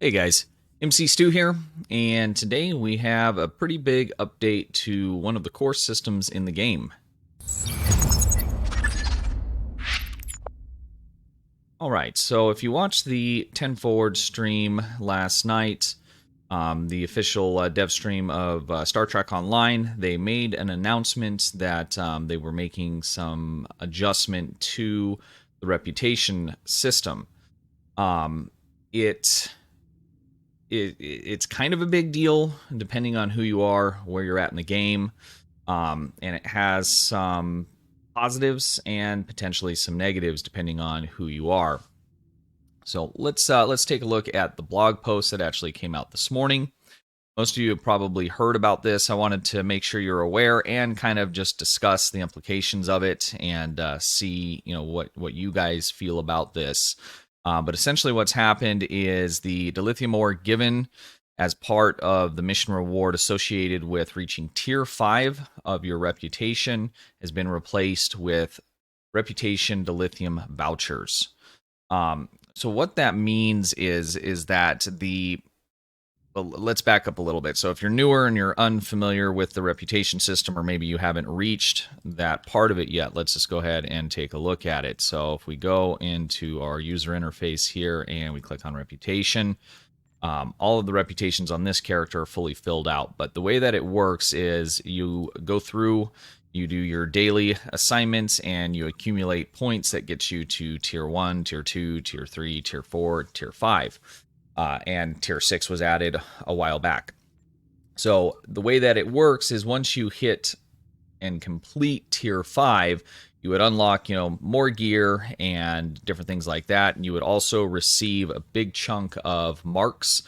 Hey guys, MC Stu here, and today we have a pretty big update to one of the core systems in the game. Alright, so if you watched the 10 Forward stream last night, the official dev stream of Star Trek Online, they made an announcement that they were making some adjustment to the reputation system. It's kind of a big deal depending on who you are, where you're at in the game, and it has some positives and potentially some negatives depending on who you are. So let's take a look at the blog post that actually came out this morning. Most of you have probably heard about this. I wanted to make sure you're aware and kind of just discuss the implications of it and see what you guys feel about this. But essentially what's happened is the dilithium ore given as part of the mission reward associated with reaching tier 5 of your reputation has been replaced with reputation dilithium vouchers. So what that means is that let's back up a little bit. So if you're newer and you're unfamiliar with the reputation system, or maybe you haven't reached that part of it yet, let's just go ahead and take a look at it. So if we go into our user interface here and we click on reputation, all of the reputations on this character are fully filled out. But the way that it works is you go through, you do your daily assignments, and you accumulate points that get you to tier 1, tier 2, tier 3, tier 4, tier 5. And tier 6 was added a while back. So the way that it works is once you hit and complete tier 5, you would unlock, more gear and different things like that. And you would also receive a big chunk of marks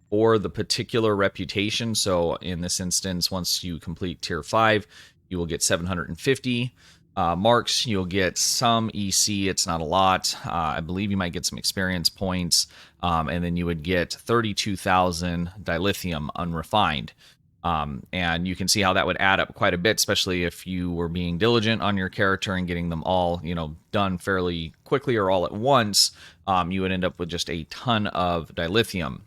for the particular reputation. So in this instance, once you complete tier 5, you will get 750 marks. You'll get some EC. It's not a lot. I believe you might get some experience points. And then you would get 32,000 dilithium unrefined. And you can see how that would add up quite a bit, especially if you were being diligent on your character and getting them all, done fairly quickly or all at once. You would end up with just a ton of dilithium.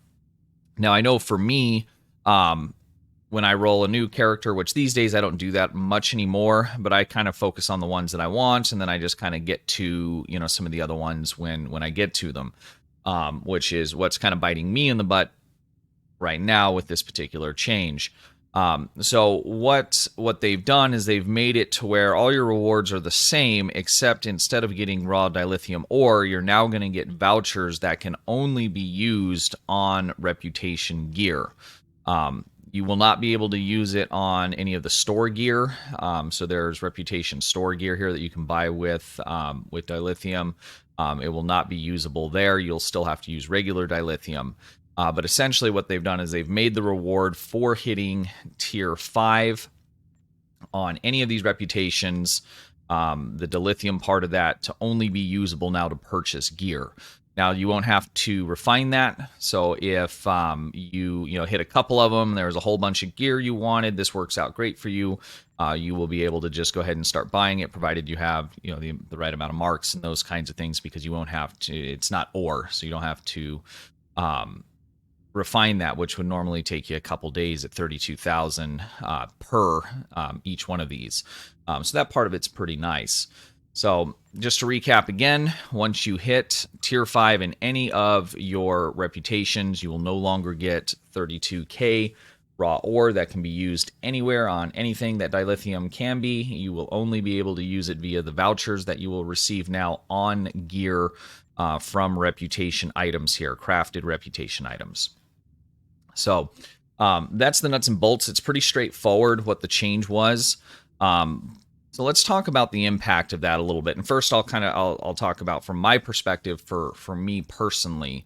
Now, I know for me, when I roll a new character, which these days I don't do that much anymore, but I kind of focus on the ones that I want, and then I just kind of get to, some of the other ones when I get to them, which is what's kind of biting me in the butt right now with this particular change. So what they've done is they've made it to where all your rewards are the same, except instead of getting raw dilithium ore, you're now going to get vouchers that can only be used on reputation gear. You will not be able to use it on any of the store gear. So there's reputation store gear here that you can buy with dilithium. It will not be usable there. You'll still have to use regular dilithium. But essentially what they've done is they've made the reward for hitting tier 5 on any of these reputations, the dilithium part of that, to only be usable now to purchase gear. Now, you won't have to refine that. So if you hit a couple of them, there's a whole bunch of gear you wanted, this works out great for you. You will be able to just go ahead and start buying it, provided you have the right amount of marks and those kinds of things, because you won't have to. It's not ore, so you don't have to refine that, which would normally take you a couple days at 32,000 per each one of these. So that part of it's pretty nice. So just to recap again, once you hit tier 5 in any of your reputations, you will no longer get 32k raw ore that can be used anywhere on anything that dilithium can be. You will only be able to use it via the vouchers that you will receive now on gear from reputation items here, crafted reputation items. So that's the nuts and bolts. It's pretty straightforward what the change was. So let's talk about the impact of that a little bit. And first, I'll talk about from my perspective, for me personally,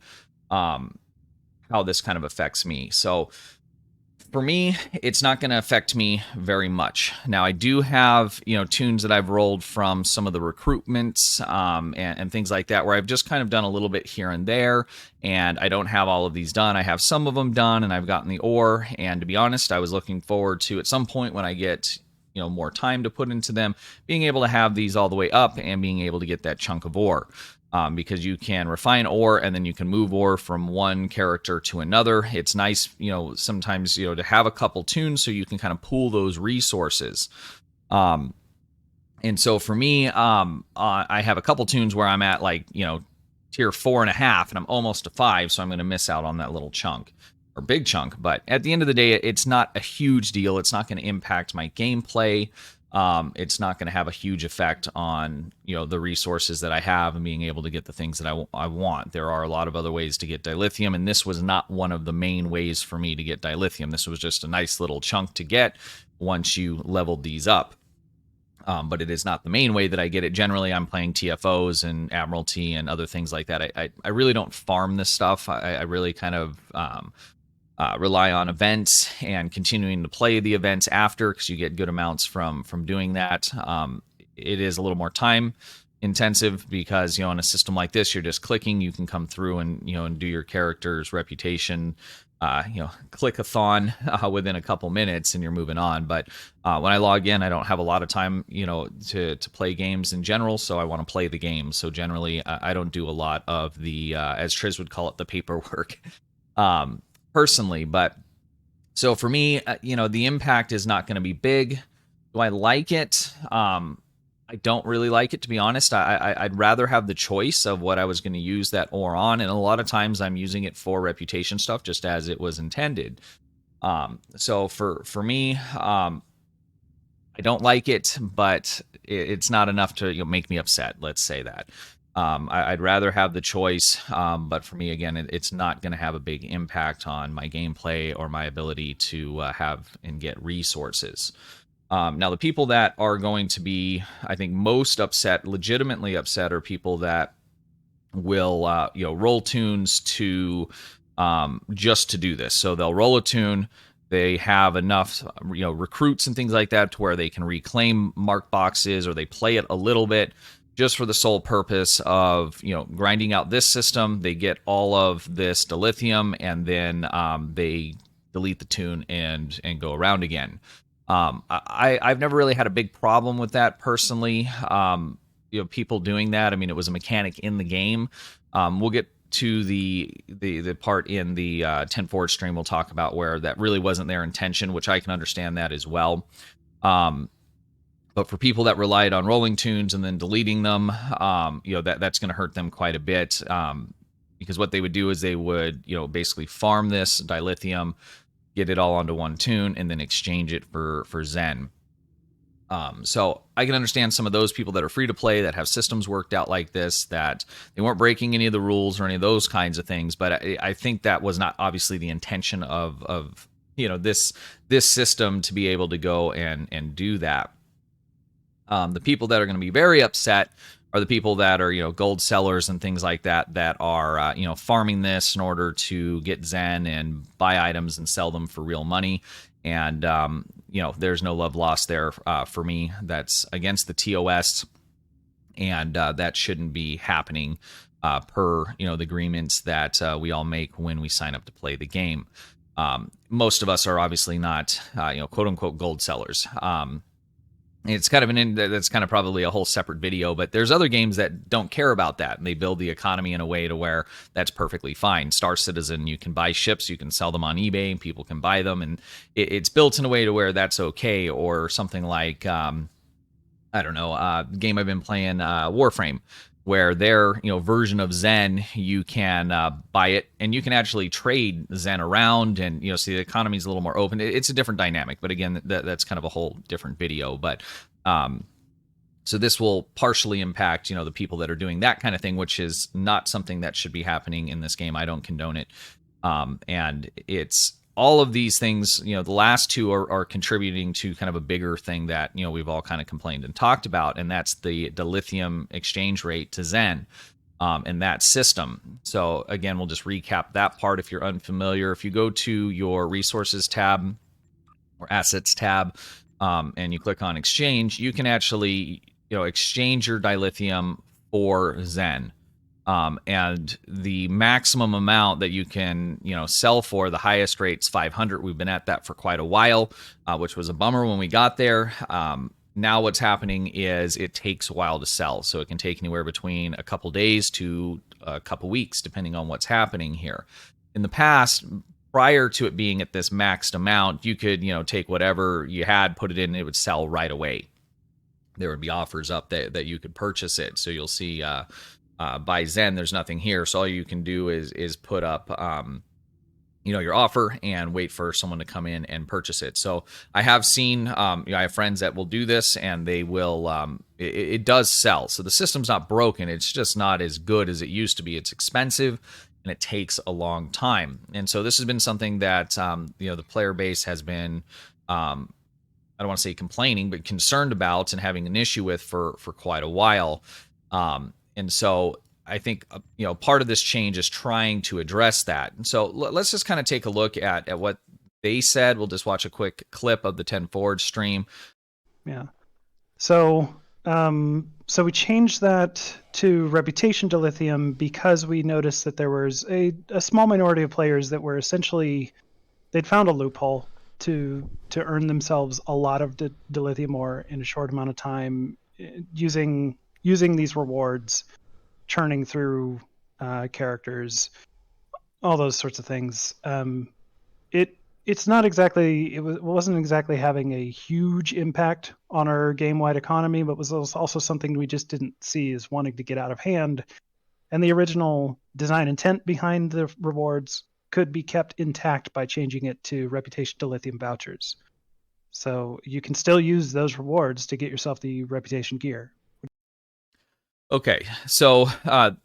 how this kind of affects me. So for me, it's not going to affect me very much. Now, I do have tunes that I've rolled from some of the recruitments and things like that, where I've just kind of done a little bit here and there, and I don't have all of these done. I have some of them done, and I've gotten the ore. And to be honest, I was looking forward to, at some point when I get more time to put into them, being able to have these all the way up and being able to get that chunk of ore. because you can refine ore and then you can move ore from one character to another. It's nice, sometimes, to have a couple tunes so you can kind of pool those resources. And so for me, I have a couple tunes where I'm at like, tier 4.5 and I'm almost to 5. So I'm going to miss out on that little chunk or big chunk. But at the end of the day, it's not a huge deal. It's not going to impact my gameplay. It's not going to have a huge effect on, the resources that I have and being able to get the things that I want. There are a lot of other ways to get dilithium, and this was not one of the main ways for me to get dilithium. This was just a nice little chunk to get once you leveled these up. But it is not the main way that I get it. Generally, I'm playing TFOs and Admiralty and other things like that. I really don't farm this stuff. I really kind of rely on events and continuing to play the events after, because you get good amounts from doing that. It is a little more time intensive because, on a system like this, you're just clicking. You can come through and, and do your character's reputation, click-a-thon within a couple minutes and you're moving on. But when I log in, I don't have a lot of time, to play games in general. So I want to play the game. So generally, I don't do a lot of the, as Triz would call it, the paperwork personally. But so for me, the impact is not going to be big. Do I like it? I don't really like it, to be honest. I'd rather have the choice of what I was going to use that ore on, and a lot of times I'm using it for reputation stuff, just as it was intended. So for me, I don't like it, but it's not enough to make me upset. Let's say that. I'd rather have the choice, but for me, again, it's not going to have a big impact on my gameplay or my ability to have and get resources. Now, the people that are going to be, I think, most upset, legitimately upset, are people that will, roll tunes to just to do this. So they'll roll a tune. They have enough, recruits and things like that to where they can reclaim mark boxes, or they play it a little bit just for the sole purpose of, grinding out this system. They get all of this dilithium, and then they delete the tune and go around again. I've never really had a big problem with that personally. People doing that. I mean, it was a mechanic in the game. We'll get to the part in the 10 Forward stream we'll talk about where that really wasn't their intention, which I can understand that as well. But for people that relied on rolling tunes and then deleting them, that's going to hurt them quite a bit. Because what they would do is they would, basically farm this dilithium, get it all onto one tune, and then exchange it for Zen. So I can understand some of those people that are free to play, that have systems worked out like this, that they weren't breaking any of the rules or any of those kinds of things. But I think that was not obviously the intention of this system to be able to go and do that. The people that are going to be very upset are the people that are, gold sellers and things like that, that are, farming this in order to get Zen and buy items and sell them for real money. And, there's no love lost there for me. That's against the TOS, and that shouldn't be happening per, the agreements that we all make when we sign up to play the game. Most of us are obviously not, quote unquote gold sellers. It's kind of that's kind of probably a whole separate video, but there's other games that don't care about that, and they build the economy in a way to where that's perfectly fine. Star Citizen, you can buy ships, you can sell them on eBay, and people can buy them, and it's built in a way to where that's okay. Or something like, the game I've been playing, Warframe, where their version of Zen, you can buy it and you can actually trade Zen around, and so the economy is a little more open. It's a different dynamic, but again, that's kind of a whole different video. But so this will partially impact the people that are doing that kind of thing, which is not something that should be happening in this game. I don't condone it, and it's all of these things. The last two are contributing to kind of a bigger thing that we've all kind of complained and talked about, and that's the dilithium exchange rate to Zen and that system. So again, we'll just recap that part if you're unfamiliar. If you go to your resources tab or assets tab, and you click on exchange, you can actually exchange your dilithium for Zen. And the maximum amount that you can, sell for, the highest rate's 500. We've been at that for quite a while, which was a bummer when we got there. Now what's happening is it takes a while to sell. So it can take anywhere between a couple days to a couple weeks, depending on what's happening here. In the past, prior to it being at this maxed amount, you could, take whatever you had, put it in, and it would sell right away. There would be offers up that you could purchase it. So you'll see by Zen, there's nothing here. So all you can do is put up your offer and wait for someone to come in and purchase it. So I have seen, I have friends that will do this, and they will, it does sell. So the system's not broken. It's just not as good as it used to be. It's expensive and it takes a long time. And so this has been something that, the player base has been, I don't want to say complaining, but concerned about and having an issue with for quite a while. And so I think, part of this change is trying to address that. And so let's just kind of take a look at what they said. We'll just watch a quick clip of the 10 Forge stream. Yeah. So we changed that to reputation dilithium because we noticed that there was a small minority of players that were essentially, they'd found a loophole to earn themselves a lot of dilithium ore in a short amount of time using these rewards, churning through characters, all those sorts of things. It's not exactly, it wasn't exactly having a huge impact on our game-wide economy, but was also something we just didn't see as wanting to get out of hand. And the original design intent behind the rewards could be kept intact by changing it to reputation dilithium vouchers. So you can still use those rewards to get yourself the reputation gear. Okay, so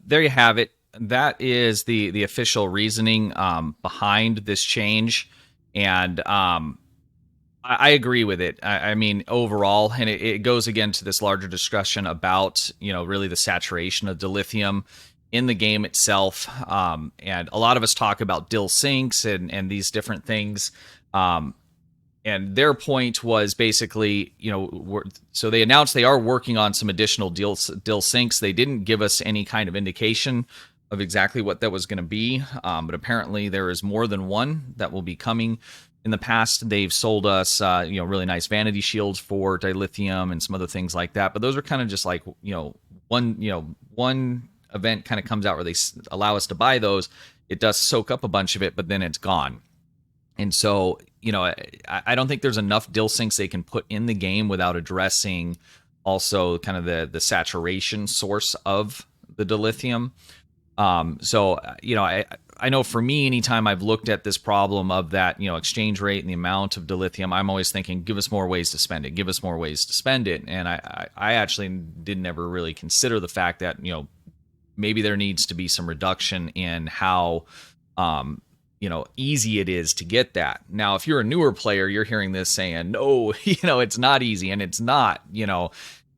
there you have it. That is the official reasoning behind this change, and I agree with it. I mean, overall, and it goes again to this larger discussion about really the saturation of dilithium in the game itself. And a lot of us talk about dil sinks and these different things. And their point was basically, so they announced they are working on some additional dil sinks. They didn't give us any kind of indication of exactly what that was going to be, but apparently there is more than one that will be coming. In the past, they've sold us, really nice vanity shields for dilithium and some other things like that. But those are kind of just like, one event kind of comes out where they allow us to buy those. It does soak up a bunch of it, but then it's gone. And so, I don't think there's enough dil sinks they can put in the game without addressing also kind of the saturation source of the dilithium. So, I know for me, anytime I've looked at this problem of that, exchange rate and the amount of dilithium, I'm always thinking, give us more ways to spend it. Give us more ways to spend it. And I actually didn't ever really consider the fact that, maybe there needs to be some reduction in how, easy it is to get that. Now, if you're a newer player, you're hearing this saying, no, it's not easy. And it's not,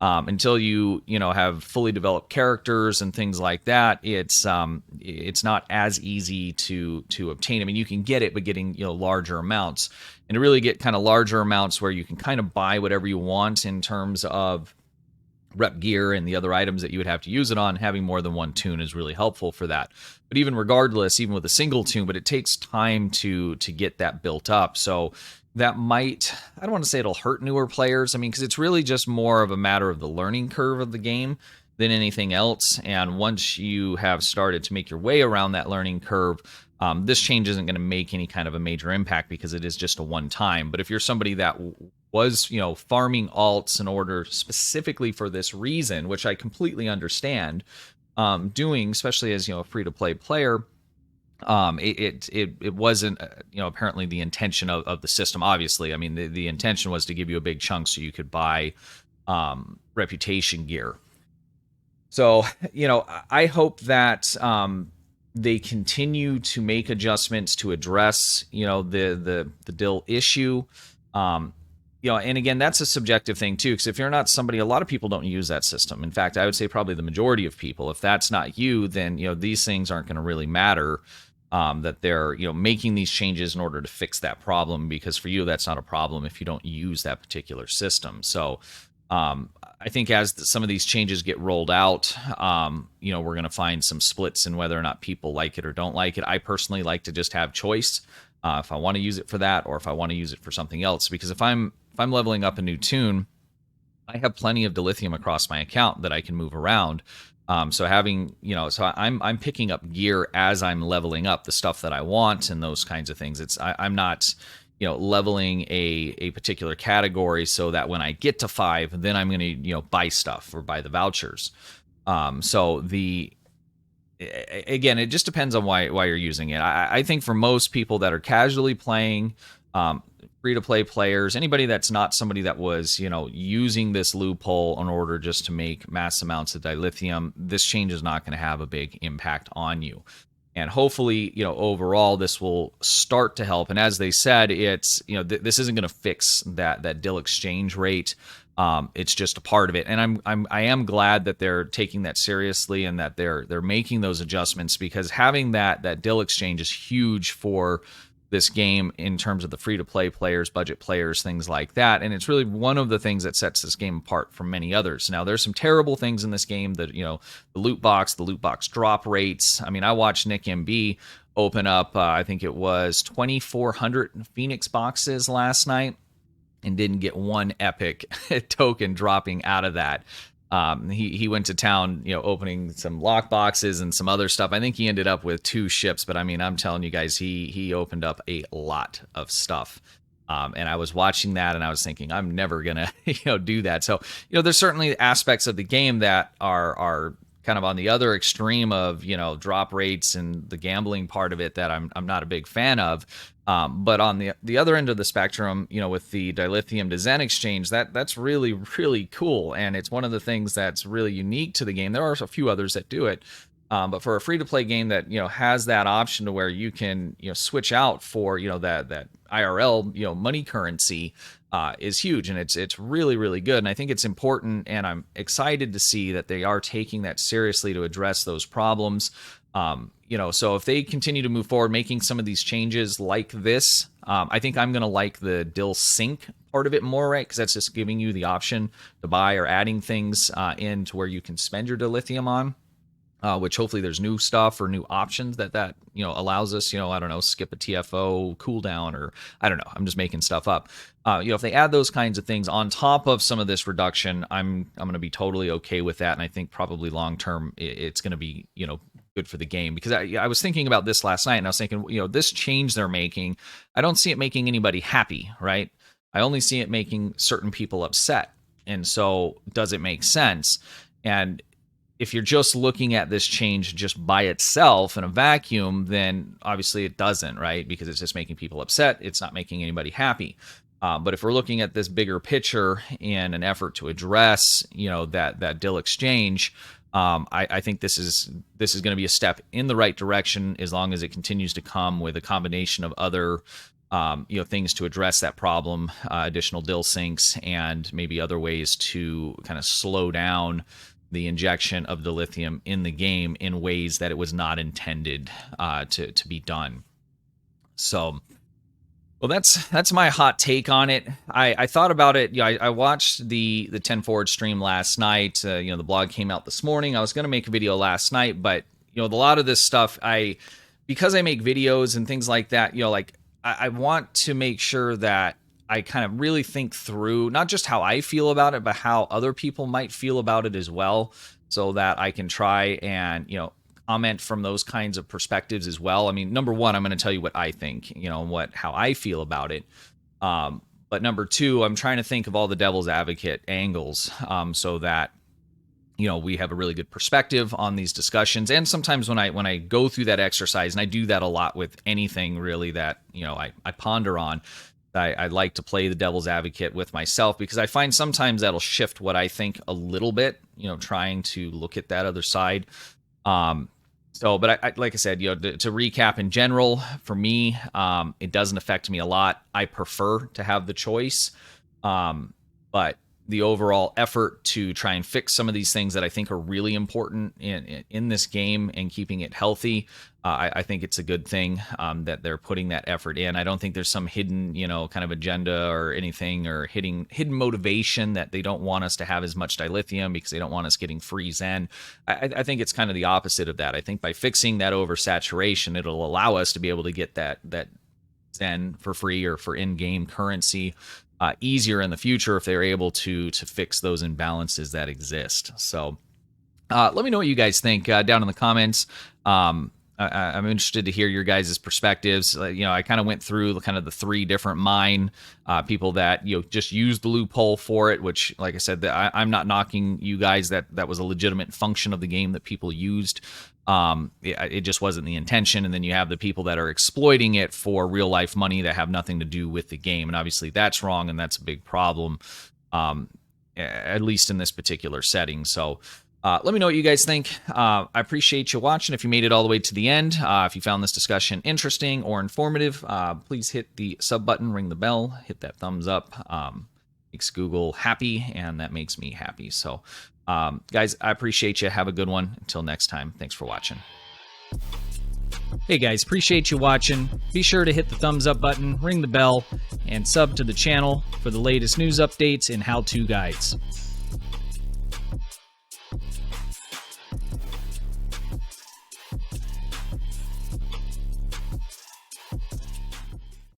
until you have fully developed characters and things like that, it's not as easy to obtain. I mean, you can get it, but getting larger amounts, and to really get kind of larger amounts where you can kind of buy whatever you want in terms of rep gear and the other items that you would have to use it on, having more than one toon is really helpful for that. But even regardless, even with a single toon, but it takes time to get that built up. So that might, I don't want to say it'll hurt newer players. I mean, because it's really just more of a matter of the learning curve of the game than anything else. And once you have started to make your way around that learning curve, this change isn't going to make any kind of a major impact because it is just a one time. But if you're somebody that was, farming alts in order specifically for this reason, which I completely understand, doing, especially as a free-to-play player, it wasn't apparently the intention of the system. Obviously, I mean the intention was to give you a big chunk so you could buy reputation gear. So I hope that they continue to make adjustments to address the DIL issue. And again, that's a subjective thing too, because if you're not somebody, a lot of people don't use that system. In fact, I would say probably the majority of people. If that's not you, then these things aren't going to really matter. That they're making these changes in order to fix that problem, because for you that's not a problem if you don't use that particular system. So I think as some of these changes get rolled out, we're going to find some splits in whether or not people like it or don't like it. I personally like to just have choice if I want to use it for that or if I want to use it for something else, because if I'm leveling up a new toon, I have plenty of dilithium across my account that I can move around. So having, so I'm picking up gear as I'm leveling up the stuff that I want and those kinds of things. I'm not, leveling a particular category so that when I get to 5, then I'm going to, buy stuff or buy the vouchers. So again, it just depends on why you're using it. I think for most people that are casually playing, free to play players, anybody that's not somebody that was, using this loophole in order just to make mass amounts of dilithium, this change is not going to have a big impact on you. And hopefully, overall, this will start to help. And as they said, it's, this isn't going to fix that DIL exchange rate. It's just a part of it, and I am glad that they're taking that seriously and that they're making those adjustments, because having that DIL exchange is huge for this game in terms of the free-to-play players, budget players, things like that. And it's really one of the things that sets this game apart from many others. Now, there's some terrible things in this game that, the loot box drop rates. I mean, I watched Nick MB open up, I think it was 2,400 Phoenix boxes last night, and didn't get one epic token dropping out of that. He went to town, opening some lock boxes and some other stuff. I think he ended up with 2 ships, but I mean, I'm telling you guys, he opened up a lot of stuff. And I was watching that and I was thinking, I'm never gonna, do that. So, there's certainly aspects of the game that are kind of on the other extreme of, drop rates and the gambling part of it that I'm not a big fan of. But on the other end of the spectrum, with the dilithium to Zen exchange, that's really, really cool. And it's one of the things that's really unique to the game. There are a few others that do it. But for a free-to-play game that, has that option to where you can, switch out for, that IRL, money currency, is huge. And it's really, really good. And I think it's important, and I'm excited to see that they are taking that seriously to address those problems. So if they continue to move forward, making some of these changes like this, I think I'm going to like the DIL sync part of it more, right? Because that's just giving you the option to buy or adding things in to where you can spend your dilithium on. Which hopefully there's new stuff or new options that allows us, I don't know, skip a TFO cooldown, or I don't know, I'm just making stuff up. If they add those kinds of things on top of some of this reduction, I'm going to be totally okay with that. And I think probably long term it's going to be, good for the game, because I was thinking about this last night and I was thinking, this change they're making, I don't see it making anybody happy, right? I only see it making certain people upset. And so does it make sense? And if you're just looking at this change just by itself in a vacuum, then obviously it doesn't, right? Because it's just making people upset. It's not making anybody happy. But if we're looking at this bigger picture in an effort to address, that DIL exchange, I think this is going to be a step in the right direction, as long as it continues to come with a combination of other things to address that problem, additional DIL sinks, and maybe other ways to kind of slow down the injection of dilithium in the game in ways that it was not intended to be done. So, well, that's my hot take on it. I thought about it. I watched the 10 Forward stream last night. The blog came out this morning. I was going to make a video last night, but a lot of this stuff, because I make videos and things like that, I want to make sure that I kind of really think through not just how I feel about it, but how other people might feel about it as well, so that I can try and, comment from those kinds of perspectives as well. I mean, number one, I'm going to tell you what I think, how I feel about it. But number two, I'm trying to think of all the devil's advocate angles, so that, we have a really good perspective on these discussions. And sometimes when I go through that exercise, and I do that a lot with anything really that, I ponder on, I like to play the devil's advocate with myself, because I find sometimes that'll shift what I think a little bit, trying to look at that other side. But I like I said, to recap in general, for me, it doesn't affect me a lot. I prefer to have the choice. But the overall effort to try and fix some of these things that I think are really important in this game and keeping it healthy, I think it's a good thing that they're putting that effort in. I don't think there's some hidden, kind of agenda or anything, or hidden motivation that they don't want us to have as much dilithium because they don't want us getting free Zen. I think it's kind of the opposite of that. I think by fixing that oversaturation, it'll allow us to be able to get that Zen for free or for in-game currency. easier in the future if they're able to fix those imbalances that exist. So let me know what you guys think down in the comments. I'm interested to hear your guys' perspectives. I kind of went through kind of the 3 different mine people that just used the loophole for it, which, like I said, I'm not knocking you guys. That was a legitimate function of the game that people used. It just wasn't the intention. And then you have the people that are exploiting it for real life money that have nothing to do with the game, and obviously that's wrong, and that's a big problem, at least in this particular setting. So let me know what you guys think. I appreciate you watching. If you made it all the way to the end, if you found this discussion interesting or informative, please hit the sub button, ring the bell, hit that thumbs up. Makes Google happy, and that makes me happy. So, guys, I appreciate you. Have a good one. Until next time, thanks for watching. Hey guys, appreciate you watching. Be sure to hit the thumbs up button, ring the bell, and sub to the channel for the latest news updates and how-to guides.